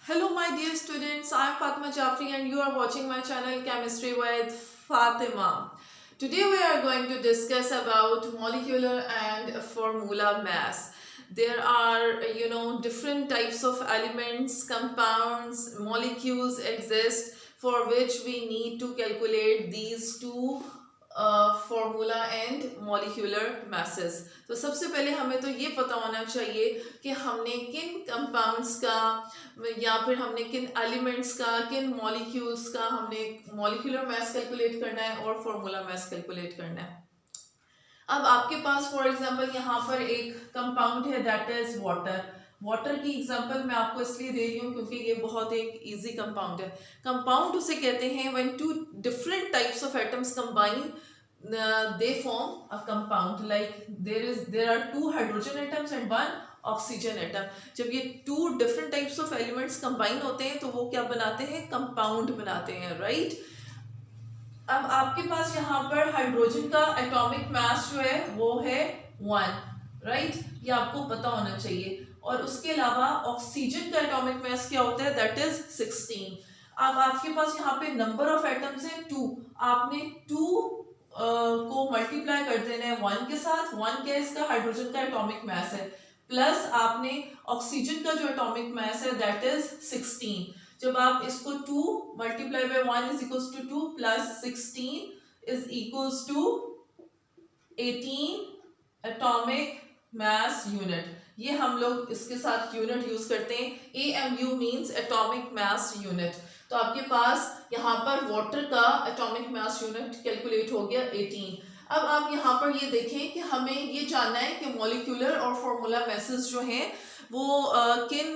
Hello my dear students, I am Fatima Jafri and you are watching my channel Chemistry with Fatima. Today we are going to discuss about molecular and formula mass. There are different types of elements, compounds, molecules exist for which we need to calculate these two formula and molecular masses. तो सबसे पहले हमें तो ये पता होना चाहिए कि हमने किन कंपाउंड्स का या फिर हमने किन एलिमेंट्स का, किन मॉलिक्यूल्स का हमने मॉलिक्यूलर मैस कैलकुलेट करना है और फॉर्मूला मैस कैलकुलेट करना है। अब आपके पास फॉर एग्जांपल यहाँ पर एक कंपाउंड है दैट इज वाटर। वाटर की एग्जांपल मैं आपको इसलिए दे रही हूँ क्योंकि ये बहुत एक इजी कंपाउंड है। कंपाउंड उसे कहते हैं when two different types of atoms combine they form a compound, like there are two hydrogen atoms and one oxygen atom. जब ये two different types of elements combine होते हैं तो वो क्या बनाते हैं, कंपाउंड बनाते हैं, राइट। अब आपके पास यहाँ पर हाइड्रोजन का एटॉमिक मास जो है वो है 1, राइट, ये आपको पता होना चाहिए। और उसके अलावा ऑक्सीजन का एटॉमिक मास क्या होता है, दैट इज 16। अब आपके पास यहाँ पे नंबर ऑफ एटम्स हैं 2, आपने 2 को मल्टीप्लाई कर देना है 1 के साथ। 1 क्या है, इसका हाइड्रोजन का एटॉमिक मास है, प्लस आपने ऑक्सीजन का जो एटॉमिक मास है दैट इज 16। जब आप इसको 2 multiply by 1 is equals to 2 plus 16 is equals to 18 atomic mass unit. ये हम लोग इसके साथ यूनिट यूज करते हैं, AMU means atomic mass unit. तो आपके पास यहाँ पर वाटर का एटॉमिक मास यूनिट कैलकुलेट हो गया 18। अब आप यहाँ पर ये देखें कि हमें ये जानना है कि मॉलिक्यूलर और फॉर्मूला मैसेज जो हैं वो किन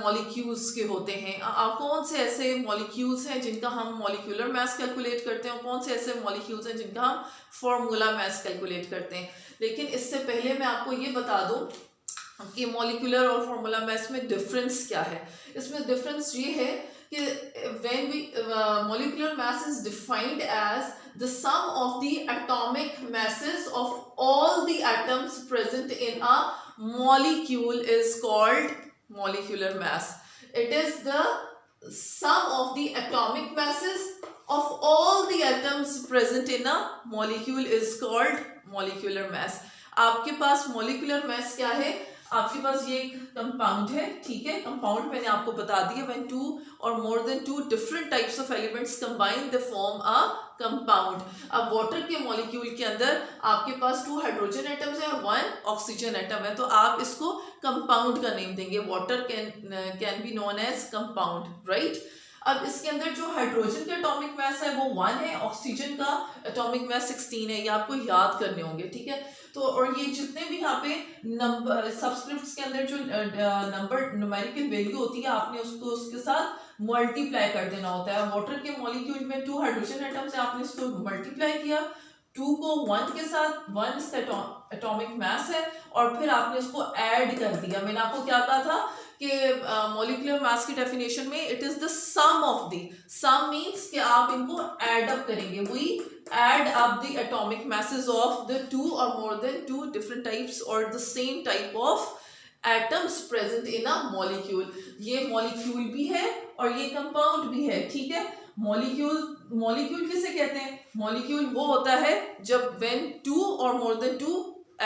मॉलिक्यूल्स के होते हैं। कौन से ऐसे मॉलिक्यूल्स हैं जिनका हम मॉलिक्यूलर मास कैलकुलेट करते हैं और कौन से ऐसे मॉलिक्यूल्स हैं जिनका हम फॉर्मूला मास कैलकुलेट करते हैं। लेकिन इससे पहले मैं आपको ये बता दूं कि मॉलिक्यूलर और फॉर्मूला मास में डिफरेंस क्या है। इसमें डिफरेंस ये है कि when we molecular mass is defined as the sum of the atomic masses of all the atoms present in a molecule is called molecular mass. It is the sum of the atomic masses of all the atoms present in a molecule is called molecular mass. आपके पास molecular mass क्या है, आपके पास ये एक compound है, ठीक है। Compound मैंने आपको बता दिया व्हेन 2 और more than 2 different types of elements combine they form a compound. अब वाटर के मॉलिक्यूल के अंदर आपके पास 2 हाइड्रोजन एटम्स हैं और 1 ऑक्सीजन एटम है, तो आप इसको कंपाउंड का नेम देंगे। Water can be known as compound, right. अब इसके अंदर जो हाइड्रोजन का एटॉमिक मास है वो 1 है, ऑक्सीजन का एटॉमिक मास 16 है, ये आपको याद करने होंगे, ठीक है। तो और ये जितने भी यहाँ पे नंबर सबस्क्रिप्ट्स के अंदर जो नंबर न्यूमेरिकल वैल्यू होती है आपने उसको उसके साथ मल्टीप्लाई कर देना होता है। वाटर के मॉलिक्यूल में 2 हाइड्रोजन एटम्स है, आपने इसको मल्टीप्लाई किया 2 को 1 के साथ, 1 इसका एटॉमिक मास है, और फिर आपने इसको ऐड कर दिया। मैंने आपको क्या कहा था कि मॉलिक्यूलर मास की डेफिनेशन में it is the sum of the, sum means कि आप इनको ऐड अप करेंगे। We add up the atomic masses of the 2 or more than 2 different types or the same type of atoms present in a molecule। ये molecule भी है और ये compound भी है, ठीक है। मॉलिक्यूल किसे कहते हैं, मॉलिक्यूल वो होता है जब when 2 or more than 2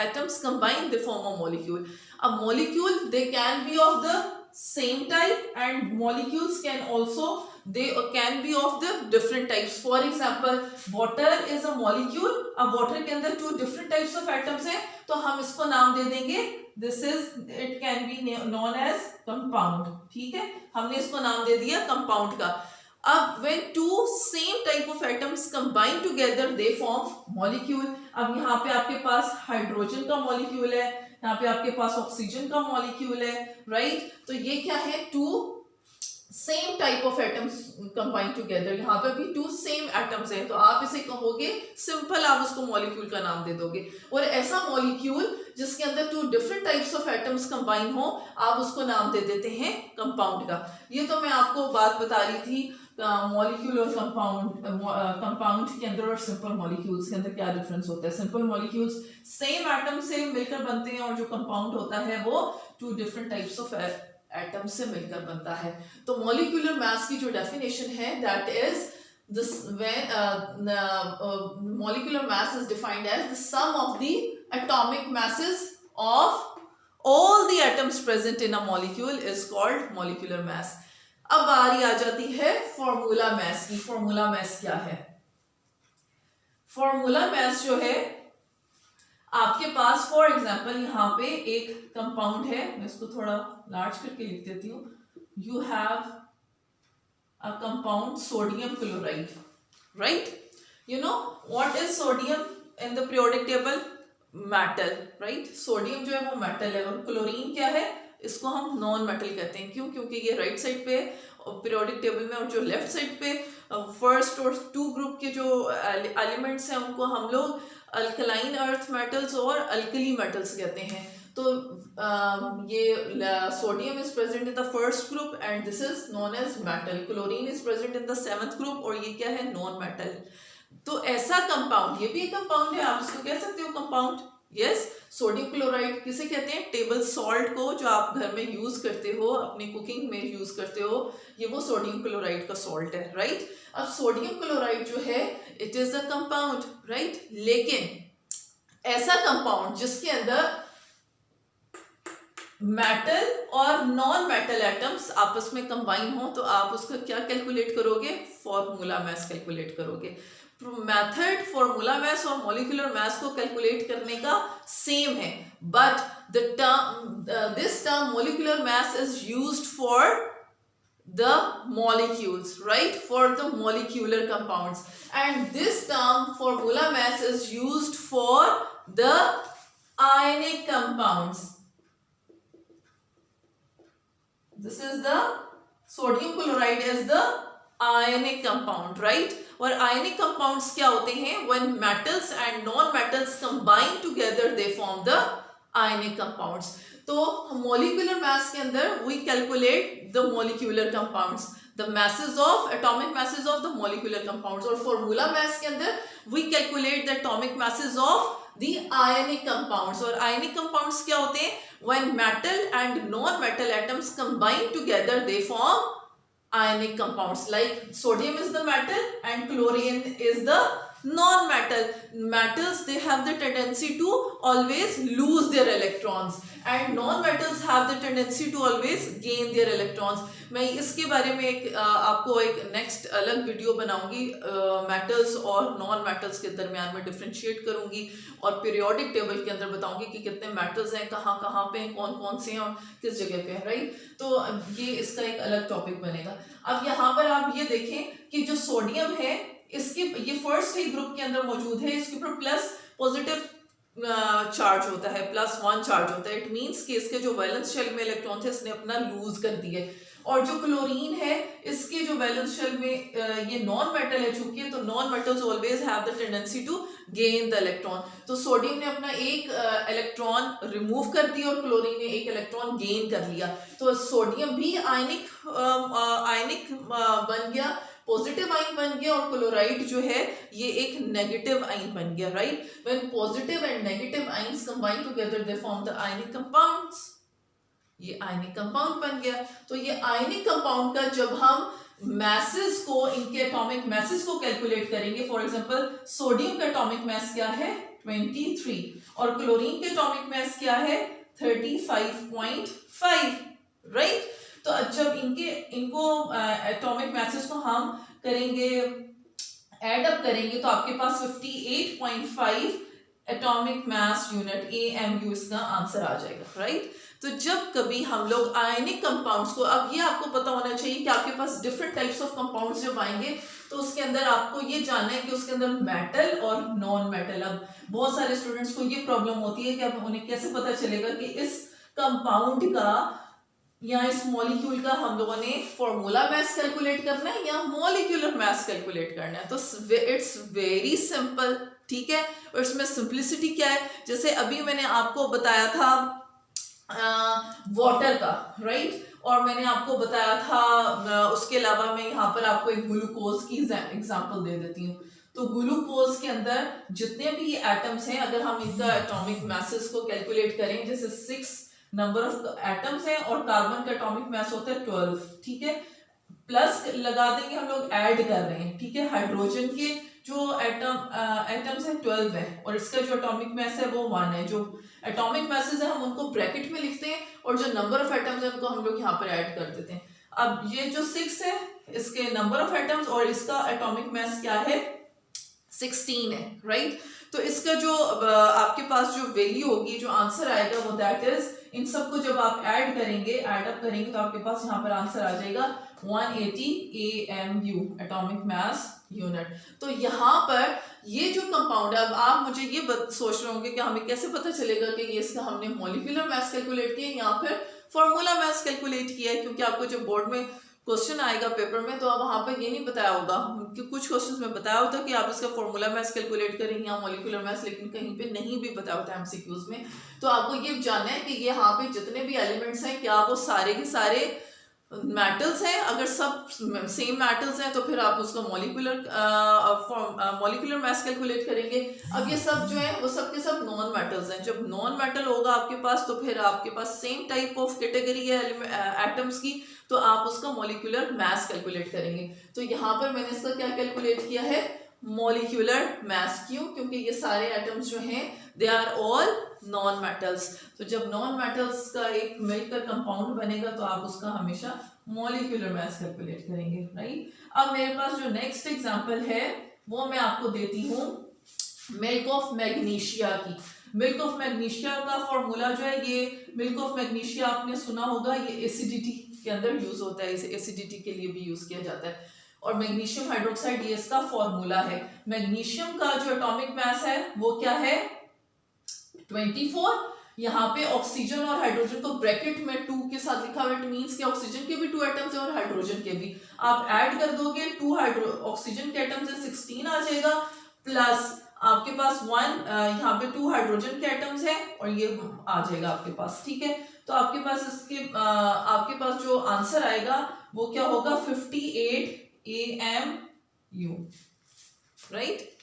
atoms combine they form a molecule। A molecule they can be of the same type and molecules can also they can be of the different types। For example water is a molecule। अब water के अंदर 2 different types of atoms हैं तो हम इसको नाम दे देंगे this is it can be known as compound, ठीक है, हमने इसको नाम दे दिया कंपाउंड का। अब when 2 same type of atoms combine together they form molecule। अब यहाँ पे आपके पास हाइड्रोजन का मॉलिक्यूल है, यहाँ पे आपके पास ऑक्सीजन का मॉलिक्यूल है, राइट। तो ये क्या है, 2 same type of atoms combine together. यहाँ पे भी 2 सेम एटम्स हैं तो आप इसे कहोगे सिंपल, आप उसको मॉलिक्यूल का नाम दे दोगे। और ऐसा मॉलिक्यूल जिसके अंदर 2 different types of atoms combine हो आप उसको नाम दे देते हैं कंपाउंड का। ये तो मैं आपको बात बता रही थी मॉलिक्यूल और कंपाउंड के अंदर और सिंपल मॉलिक्यूल्स के अंदर क्या डिफरेंस होता है। सिंपल मॉलिक्यूल्स सेम एटम से मिलकर बनते हैं और जो कंपाउंड होता है वो 2 डिफरेंट टाइप्स ऑफ एटम से मिलकर बनता है। तो मॉलिक्यूलर मास की जो डेफिनेशन है that is this when molecular mass is defined as the sum of the atomic masses of all the atoms present in a molecule is called molecular mass। अब बारी आ जाती है फॉर्मूला मास की। Formula mass क्या है? Formula mass जो है आपके पास, फॉर एग्जांपल यहाँ पे एक कंपाउंड है, मैं इसको थोड़ा लार्ज करके लिख देती हूँ। You have a compound sodium chloride, right? You know what is sodium in the periodic table? Metal, right? Sodium जो है वो metal है, और क्लोरीन क्या है? इसको हम नॉन मेटल कहते हैं। क्यों? क्योंकि ये राइट साइड पे पीरियोडिक टेबल में, और जो लेफ्ट साइड पे फर्स्ट और टू ग्रुप के जो एलिमेंट्स हैं उनको हम लोग अल्कलाइन अर्थ मेटल्स और अल्कली मेटल्स कहते हैं। तो ये sodium is present in the first group and this is known as metal. Chlorine is present in the seventh group और ये क्या है? Non metal. तो ऐसा कंपाउंड, ये भी एक कंपाउंड है, आप इसको कह सकते हो कंपाउंड। यस, सोडियम क्लोराइड किसे कहते हैं? टेबल सॉल्ट को, जो आप घर में यूज करते हो, अपनी कुकिंग में यूज करते हो, ये वो सोडियम क्लोराइड का सॉल्ट है, राइट? अब सोडियम क्लोराइड जो है it is a compound, right? लेकिन ऐसा कंपाउंड जिसके अंदर मेटल और नॉन मेटल एटम्स आपस में कंबाइन हो, तो आप उसका क्या कैलकुलेट करोगे? फॉर्मूला मास कैलकुलेट करोगे। मेथड फॉर्मूला मास और मॉलिक्यूलर मास को कैलकुलेट करने का सेम है, but the term this term molecular mass is used for the molecules, right? For the molecular compounds, and this term formula mass is used for the ionic compounds. This is the sodium chloride is the ionic compound, right? और ionic compounds क्या होते हैं? When metals and non-metals combine together, they form the ionic compounds. तो molecular mass के अंदर we calculate the molecular compounds, the masses of atomic masses of the molecular compounds, और formula mass के अंदर we calculate the atomic masses of the ionic compounds। और ionic compounds क्या होते हैं? When metal and non-metal atoms combine together, they form ionic compounds. Like sodium is the metal and chlorine is the non-metal. Metals, they have the tendency to always lose their electrons and non-metals have the tendency to always gain their electrons। मैं इसके बारे में आपको एक next अलग video बनाऊंगी, metals और non metals के दरमियान में डिफ्रेंशिएट करूंगी, और पीरियोडिक टेबल के अंदर बताऊंगी कि कितने मेटल्स हैं, कहाँ कहाँ पे हैं, कौन कौन से हैं और किस जगह पे हैं, राइट? तो ये इसका एक अलग टॉपिक बनेगा। अब यहाँ पर आप ये देखें कि जो सोडियम है इसके ये फर्स्ट ही ग्रुप के अंदर मौजूद है, इसके ऊपर प्लस पॉजिटिव चार्ज होता है, +1 चार्ज होता है। इट मींस कि इसके जो वैलेंस शेल में इलेक्ट्रॉन थे इसने अपना लूज कर दिए। और जो क्लोरीन है इसके जो वैलेंस शेल में ये नॉन मेटल है चूंकि, तो non metals always have the tendency to gain the electron. तो सोडियम ने अपना एक इलेक्ट्रॉन रिमूव कर दिया और क्लोरीन ने एक इलेक्ट्रॉन गेन कर लिया। तो सोडियम भी आयनिक बन गया, पॉजिटिव आयन बन गया, और क्लोराइड जो है ये एक नेगेटिव आयन बन गया, right? When positive and negative ions combine together they form the ionic compounds. ये आयनिक कंपाउंड बन गया। तो ये आयनिक कंपाउंड का जब हम मैसेस को, इनके एटॉमिक मैसेस को कैलकुलेट करेंगे, फॉर एग्जांपल सोडियम का एटॉमिक मैस क्या है? 23, और क्लोरीन के एटॉमिक मैस क्या है? 35.5, राइट? तो जब इनको एटॉमिक मैसेस को हम करेंगे, ऐड अप करेंगे, तो आपके पास 58.5 एटॉमिक मास यूनिट AMU इसका आंसर आ जाएगा, राइट? तो जब कभी हम लोग आयनिक कंपाउंड्स को, अब ये आपको पता होना चाहिए कि आपके पास डिफरेंट टाइप्स ऑफ कंपाउंड्स जब आएंगे तो उसके अंदर आपको ये जानना है कि उसके अंदर मेटल और नॉन मेटल। अब बहुत सारे स्टूडेंट्स को ये प्रॉब्लम होती है कि अब उन्हें कैसे पता चलेगा कि इस कंपाउंड का या इस मॉलिक्यूल का हम लोगों ने फॉर्मूला मास कैलकुलेट करना है या मॉलिक्यूलर मास कैलकुलेट करना है। तो इट्स वेरी सिंपल, ठीक है? और इसमें सिंप्लिसिटी क्या है? जैसे अभी मैंने आपको बताया था वाटर का, राइट? और मैंने आपको बताया था उसके अलावा मैं यहाँ पर आपको एक ग्लूकोज की एग्जांपल दे देती हूँ। तो ग्लूकोज के अंदर जितने भी एटम्स हैं, अगर हम इनका एटॉमिक मैसेस को कैलकुलेट करें, जैसे 6 नंबर ऑफ एटम्स हैं और कार्बन का एटॉमिक मास होता है 12, ठीक है। प्लस लगा देंगे, हम लोग ऐड कर रहे हैं, ठीक है। हाइड्रोजन के जो एटम्स है 12 है और इसका जो एटॉमिक मास है वो 1 है। जो एटॉमिक मासेस है हम उनको ब्रैकेट में लिखते हैं और जो नंबर ऑफ एटम्स है उनको हम लोग यहाँ पर ऐड कर देते हैं। अब ये जो 6 है इसके नंबर ऑफ एटम्स और इसका एटॉमिक मास क्या है 16 है, राइट। तो इसका जो आपके पास जो वैल्यू होगी, जो आंसर आएगा वो दैट इज, इन सबको जब आप ऐड करेंगे, ऐड अप करेंगे तो आपके पास यहाँ पर आंसर आ जाएगा 180 AMU एटॉमिक मास यूनिट। तो यहाँ पर ये जो कंपाउंड है, अब आप मुझे ये सोच रहे होंगे कि हमें कैसे पता चलेगा कि ये इसका हमने मॉलिक्यूलर मास कैलकुलेट किया या फिर फॉर्मूला मास कैलकुलेट किया है, क्योंकि आपको जब बोर्ड में क्वेश्चन आएगा पेपर में तो अब वहां पर ये नहीं बताया होगा कि कुछ क्वेश्चंस में बताया होता कि आप इसका फॉर्मूला मास कैलकुलेट करें या मॉलिक्यूलर मास, लेकिन कहीं पे नहीं भी बताया होता एमसीक्यूज में। तो आपको ये जानना है कि ये यहाँ पे जितने भी एलिमेंट्स हैं क्या वो सारे के सारे मेटल्स हैं। अगर सब सेम मेटल्स हैं तो फिर आप उसका मॉलिक्यूलर मास कैलकुलेट करेंगे। अब ये सब जो है वो सब के सब नॉन मेटल्स हैं। जब नॉन मेटल होगा आपके पास तो फिर आपके पास सेम टाइप ऑफ कैटेगरी है एटम्स की, तो आप उसका मॉलिक्यूलर मास कैलकुलेट करेंगे। तो यहाँ पर मैंने इसका क्या कैलकुलेट किया है, मॉलिक्यूलर मास। क्यों? क्योंकि ये सारे एटम्स जो हैं they are all non metals. तो जब नॉन मेटल्स का एक मिलकर कंपाउंड बनेगा तो आप उसका हमेशा मॉलिक्यूलर मास कैलकुलेट करेंगे, राइट। अब मेरे पास जो नेक्स्ट एग्जांपल है वो मैं आपको देती हूँ मिल्क ऑफ मैग्नीशिया की। मिल्क ऑफ मैग्नीशिया का फॉर्मूला जो है, ये मिल्क ऑफ मैग्नीशिया आपने सुना होगा, ये एसिडिटी के अंदर यूज होता है, इसे एसिडिटी के लिए भी यूज किया जाता है। और मैग्नीशियम हाइड्रोक्साइड ये इसका फॉर्मूला है। मैग्नीशियम का जो एटॉमिक मास है वो क्या है 24। यहाँ पे ऑक्सीजन और हाइड्रोजन को ब्रैकेट में 2 के साथ लिखा हुआ है, इट मींस कि ऑक्सीजन के भी 2 एटम्स हैं और हाइड्रोजन के भी। आप ऐड कर दोगे 2 ऑक्सीजन के एटम्स से 16 आ जाएगा, प्लस आपके पास 1 यहाँ पे 2 हाइड्रोजन के एटम्स हैं और ये आ जाएगा आपके पास, ठीक है। तो आपके पास इसके आपके पास जो आंसर आएगा वो क्या होगा 58 AMU, राइट।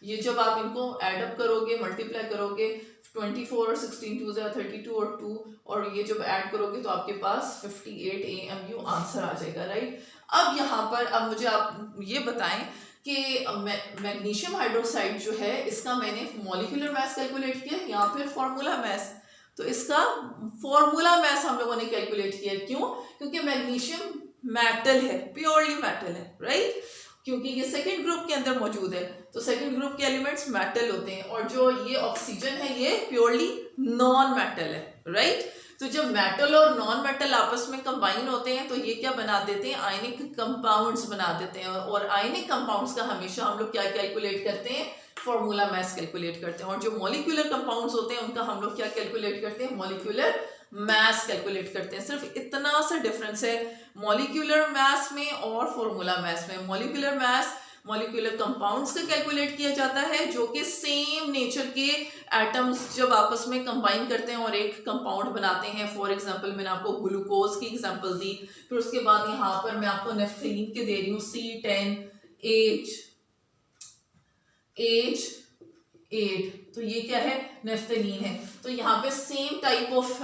ये जब आप इनको ऐड अप करोगे, मल्टीप्लाई करोगे, 24 और 16 2 32 और 2, और ये जब ऐड करोगे तो आपके पास 58 AMU आंसर आ जाएगा, राइट। अब यहाँ पर अब मुझे आप ये बताएं कि मैग्नीशियम हाइड्रोक्साइड जो है इसका मैंने मॉलिक्यूलर मास कैलकुलेट किया या फिर फॉर्मूला मास। तो इसका फॉर्मूला मास हम लोगों ने कैलकुलेट किया। क्यों? क्योंकि मैग्नीशियम मेटल है, प्योरली मेटल है, राइट। क्योंकि ये सेकंड ग्रुप के अंदर मौजूद है, तो सेकंड ग्रुप के एलिमेंट्स मेटल होते हैं, और जो ये ऑक्सीजन है ये प्योरली नॉन मेटल है, राइट। तो जब मेटल और नॉन मेटल आपस में कंबाइन होते हैं तो ये क्या बना देते हैं, आयनिक कंपाउंड्स बना देते हैं। और आयनिक कंपाउंड्स का हमेशा हम लोग क्या कैलकुलेट करते हैं, फॉर्मूला मास कैलकुलेट करते हैं। और जो मॉलिक्यूलर कंपाउंड्स होते हैं उनका हम लोग क्या कैलकुलेट करते हैं, मॉलिक्यूलर मास कैलकुलेट करते हैं। सिर्फ इतना सा डिफरेंस है मॉलिक्यूलर मास में और फॉर्मूला मास में। मॉलिक्यूलर मास मॉलिक्यूलर कंपाउंड्स का कैलकुलेट किया जाता है जो कि सेम नेचर के एटम्स जब आपस में कंबाइन करते हैं और एक कंपाउंड बनाते हैं। फॉर एग्जांपल मैंने आपको ग्लूकोज की एग्जांपल दी, फिर उसके बाद यहाँ पर मैं आपको नेफ्थलीन के दे रही हूँ C10H8, तो ये क्या है, नेफ्थलीन है। तो यहाँ पे सेम टाइप ऑफ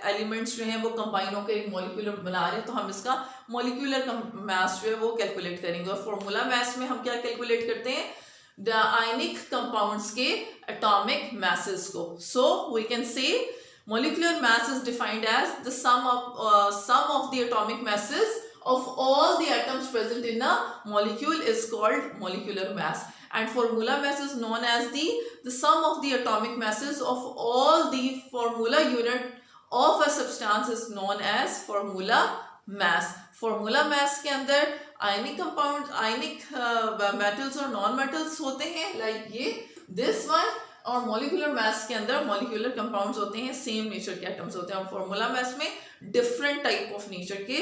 एलिमेंट्स जो हैं वो कंबाइन होकर एक मॉलिक्यूलर बना रहे हैं, तो हम इसका मॉलिक्यूलर मास जो है वो कैलकुलेट करेंगे। और फॉर्मूला मास में हम क्या कैलकुलेट करते हैं, द आयनिक कंपाउंड्स के एटॉमिक मासेस को। So we can say molecular mass is defined as the sum of the atomic masses of all the atoms present in a molecule is called molecular mass, and formula mass is known as the sum of the atomic masses of all the formula unit of a substance is known as formula mass. formula mass के अंदर ionic compound, आयनिक metals और non metals होते हैं, like ये this one. और molecular mass के अंदर molecular compounds होते हैं, सेम नेचर के एटम्स होते हैं। और फॉर्मूला मास में डिफरेंट टाइप ऑफ नेचर के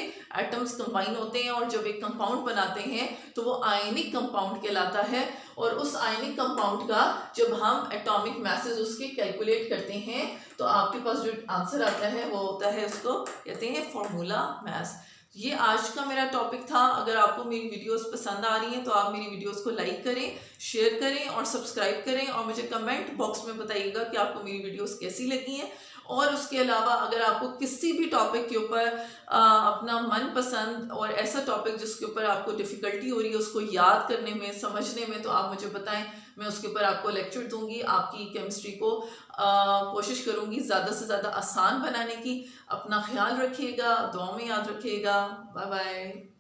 एटम्स कंबाइन होते हैं, और जब एक कंपाउंड बनाते हैं तो वो आयनिक कंपाउंड कहलाता है। और उस आयनिक कंपाउंड का जब हम एटॉमिक मासेस उसके कैलकुलेट करते हैं तो आपके पास जो आंसर आता है वो होता है, उसको कहते हैं फॉर्मूला मास। ये आज का मेरा टॉपिक था। अगर आपको मेरी वीडियोस पसंद आ रही हैं तो आप मेरी वीडियोस को लाइक करें, शेयर करें और सब्सक्राइब करें, और मुझे कमेंट बॉक्स में बताइएगा कि आपको मेरी वीडियोस कैसी लगी हैं। और उसके अलावा अगर आपको किसी भी टॉपिक के ऊपर अपना मनपसंद और ऐसा टॉपिक जिसके ऊपर आपको डिफ़िकल्टी हो रही है उसको याद करने में, समझने में, तो आप मुझे बताएं, मैं उसके ऊपर आपको लेक्चर दूंगी। आपकी केमिस्ट्री को कोशिश करूंगी ज़्यादा से ज़्यादा आसान बनाने की। अपना ख्याल रखिएगा, दुआ में याद रखिएगा। Bye bye.